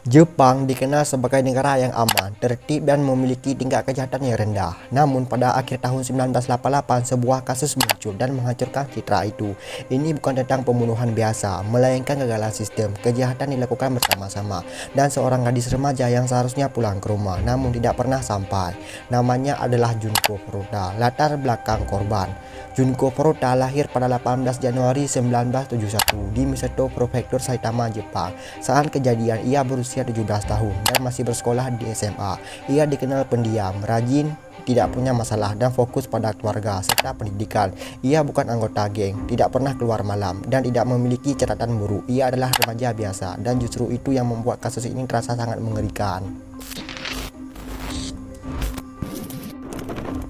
Jepang dikenal sebagai negara yang aman, tertib dan memiliki tingkat kejahatan yang rendah. Namun pada akhir tahun 1988 sebuah kasus muncul dan menghancurkan citra itu. Ini bukan tentang pembunuhan biasa, melainkan kegagalan sistem. Kejahatan dilakukan bersama-sama dan seorang gadis remaja yang seharusnya pulang ke rumah namun tidak pernah sampai. Namanya adalah Junko Furuta. Latar belakang korban: Junko Furuta lahir pada 18 Januari 1971 di Misato Prefektur Saitama, Jepang. Saat kejadian ia berusia 17 tahun dan masih bersekolah di SMA. Ia dikenal pendiam, rajin, tidak punya masalah dan fokus pada keluarga serta pendidikan. Ia bukan anggota geng, tidak pernah keluar malam dan tidak memiliki catatan buruk. Ia adalah remaja biasa dan justru itu yang membuat kasus ini terasa sangat mengerikan.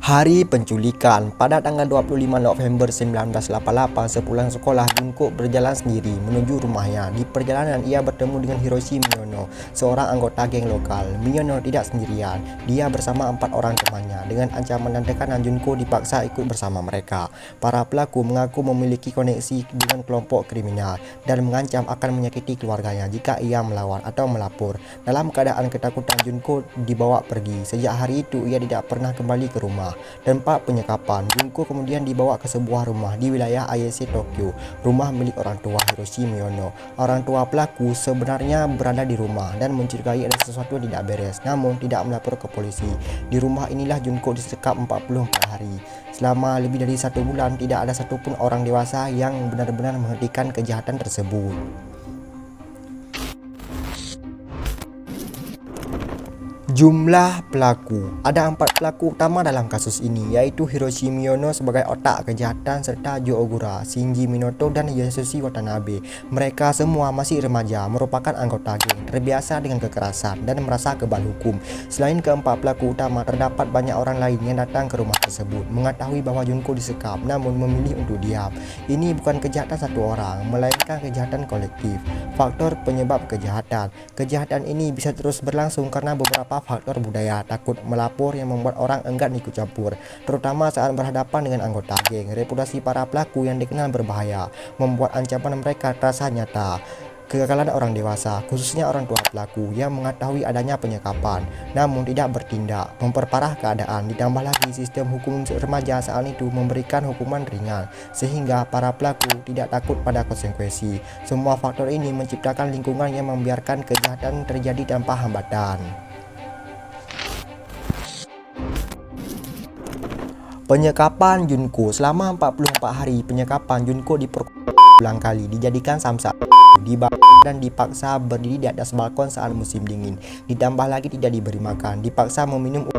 Hari penculikan. Pada tanggal 25 November 1988, sepulang sekolah, Junko berjalan sendiri menuju rumahnya. Di perjalanan ia bertemu dengan Hiroshi Miyono, seorang anggota geng lokal. Miyono tidak sendirian, dia bersama 4 orang temannya. Dengan ancaman dan tekanan, Junko dipaksa ikut bersama mereka. Para pelaku mengaku memiliki koneksi dengan kelompok kriminal dan mengancam akan menyakiti keluarganya jika ia melawan atau melapor. Dalam keadaan ketakutan, Junko dibawa pergi. Sejak hari itu ia tidak pernah kembali ke rumah. Tempat penyekapan, Junko kemudian dibawa ke sebuah rumah di wilayah Ayase, Tokyo, rumah milik orang tua Hiroshi Miyono. Orang tua pelaku sebenarnya berada di rumah dan mencurigai ada sesuatu yang tidak beres, namun tidak melapor ke polisi. Di rumah inilah Junko disekap 44 hari. Selama lebih dari 1 bulan, tidak ada satupun orang dewasa yang benar-benar menghentikan kejahatan tersebut. Jumlah pelaku. Ada 4 pelaku utama dalam kasus ini, yaitu Hiroshi Miyono sebagai otak kejahatan serta Jo Ogura, Shinji Minato, dan Yasushi Watanabe. Mereka semua masih remaja, merupakan anggota geng, terbiasa dengan kekerasan dan merasa kebal hukum. Selain keempat pelaku utama, terdapat banyak orang lain yang datang ke rumah tersebut, mengetahui bahwa Junko disekap namun memilih untuk diam. Ini bukan kejahatan satu orang, melainkan kejahatan kolektif. Faktor penyebab kejahatan. Kejahatan ini bisa terus berlangsung karena beberapa faktor budaya, takut melapor yang membuat orang enggan ikut campur, terutama saat berhadapan dengan anggota geng. Reputasi para pelaku yang dikenal berbahaya membuat ancaman mereka terasa nyata. Kegagalan orang dewasa, khususnya orang tua pelaku yang mengetahui adanya penyekapan namun tidak bertindak, memperparah keadaan. Ditambah lagi sistem hukum remaja saat itu memberikan hukuman ringan sehingga para pelaku tidak takut pada konsekuensi. Semua faktor ini menciptakan lingkungan yang membiarkan kejahatan terjadi tanpa hambatan. Penyekapan Junko. Selama 44 hari penyekapan, Junko berulang kali dijadikan samsak, dibakar dan dipaksa berdiri di atas balkon saat musim dingin. Ditambah lagi tidak diberi makan, dipaksa meminum.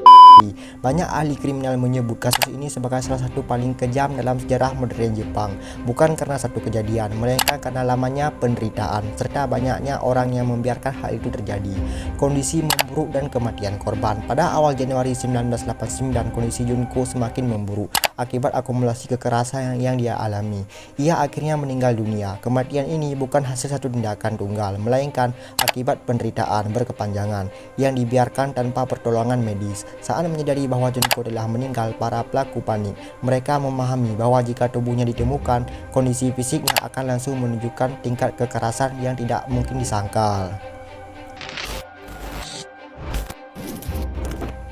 Banyak ahli kriminal menyebut kasus ini sebagai salah satu paling kejam dalam sejarah modern Jepang, bukan karena satu kejadian, melainkan karena lamanya penderitaan serta banyaknya orang yang membiarkan hal itu terjadi. Kondisi memburuk dan kematian korban. Pada awal Januari 1989, kondisi Junko semakin memburuk akibat akumulasi kekerasan yang dia alami. Ia akhirnya meninggal dunia. Kematian ini bukan hasil satu tindakan tunggal, melainkan akibat penderitaan berkepanjangan yang dibiarkan tanpa pertolongan medis. Saat menyadari bahwa Junko telah meninggal, para pelaku panik. Mereka memahami bahwa jika tubuhnya ditemukan, kondisi fisiknya akan langsung menunjukkan tingkat kekerasan yang tidak mungkin disangkal.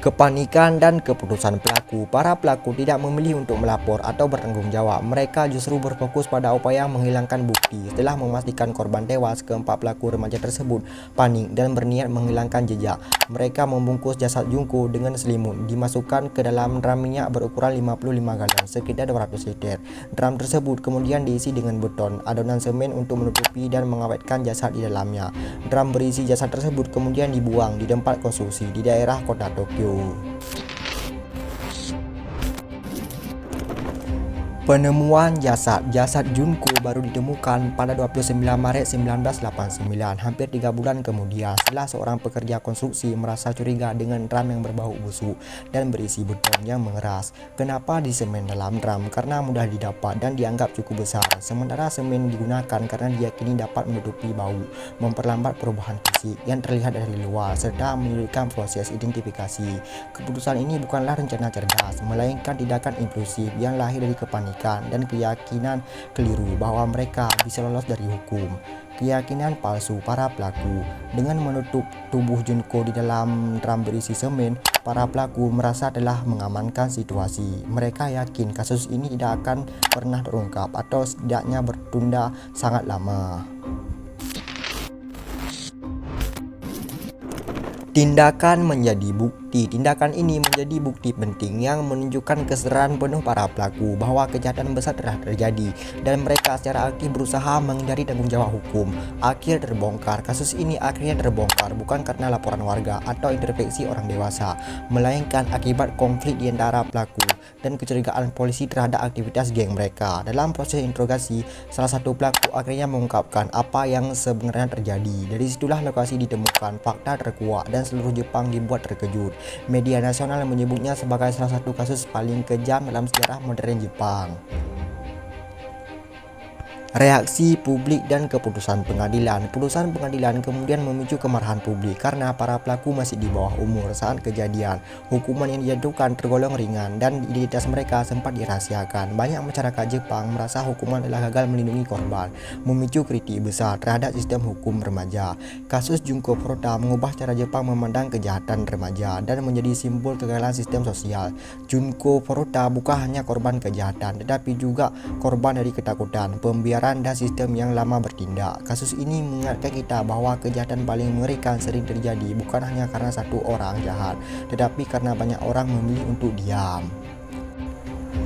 Kepanikan dan keputusan pelaku. Para pelaku tidak memilih untuk melapor atau bertanggung jawab. Mereka justru berfokus pada upaya menghilangkan bukti. Setelah memastikan korban tewas, keempat pelaku remaja tersebut panik dan berniat menghilangkan jejak. Mereka membungkus jasad Junko dengan selimut, dimasukkan ke dalam drum minyak berukuran 55 galon, sekitar 200 liter. Drum tersebut kemudian diisi dengan beton, adonan semen untuk menutupi dan mengawetkan jasad di dalamnya. Drum berisi jasad tersebut kemudian dibuang di tempat konstruksi di daerah kota Tokyo. Penemuan jasad. Jasad Junko baru ditemukan pada 29 Maret 1989, hampir 3 bulan kemudian, setelah seorang pekerja konstruksi merasa curiga dengan drum yang berbau busuk dan berisi beton yang mengeras. Kenapa disemen dalam drum? Karena mudah didapat dan dianggap cukup besar. Sementara semen digunakan karena diyakini dapat menutupi bau, memperlambat perubahan fisik yang terlihat dari luar, serta menyulitkan proses identifikasi. Keputusan ini bukanlah rencana cerdas, melainkan tindakan impulsif yang lahir dari kepanikan dan keyakinan keliru bahwa mereka bisa lolos dari hukum. keyakinan palsu para pelaku. Dengan menutup tubuh Junko di dalam drum berisi semen, para pelaku merasa telah mengamankan situasi. Mereka yakin kasus ini tidak akan pernah terungkap atau setidaknya bertunda sangat lama. Tindakan menjadi bukti. Tindakan ini menjadi bukti penting yang menunjukkan kesadaran penuh para pelaku bahwa kejahatan besar telah terjadi dan mereka secara aktif berusaha menghindari tanggung jawab hukum. Akhir terbongkar. Kasus ini akhirnya terbongkar bukan karena laporan warga atau intervensi orang dewasa, melainkan akibat konflik di antara pelaku dan kecurigaan polisi terhadap aktivitas geng mereka. Dalam proses interogasi, salah satu pelaku akhirnya mengungkapkan apa yang sebenarnya terjadi. Dari situlah lokasi ditemukan, fakta terkuak dan seluruh Jepang dibuat terkejut. Media nasional menyebutnya sebagai salah satu kasus paling kejam dalam sejarah modern Jepang. Reaksi publik dan keputusan pengadilan. Putusan pengadilan kemudian memicu kemarahan publik karena para pelaku masih di bawah umur saat kejadian. Hukuman yang dijatuhkan tergolong ringan dan identitas mereka sempat dirahasiakan. Banyak masyarakat Jepang merasa hukuman telah gagal melindungi korban, memicu kritik besar terhadap sistem hukum remaja. Kasus Junko Furuta mengubah cara Jepang memandang kejahatan remaja dan menjadi simbol kegagalan sistem sosial. Junko Furuta bukan hanya korban kejahatan, tetapi juga korban dari ketakutan, pembiaran dan sistem yang lama bertindak. Kasus ini mengingatkan kita bahwa kejahatan paling mengerikan sering terjadi bukan hanya karena satu orang jahat, tetapi karena banyak orang memilih untuk diam.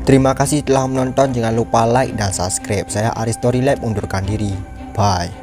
Terima kasih telah menonton, jangan lupa like dan subscribe. Saya Aris Story Lab undurkan diri. Bye.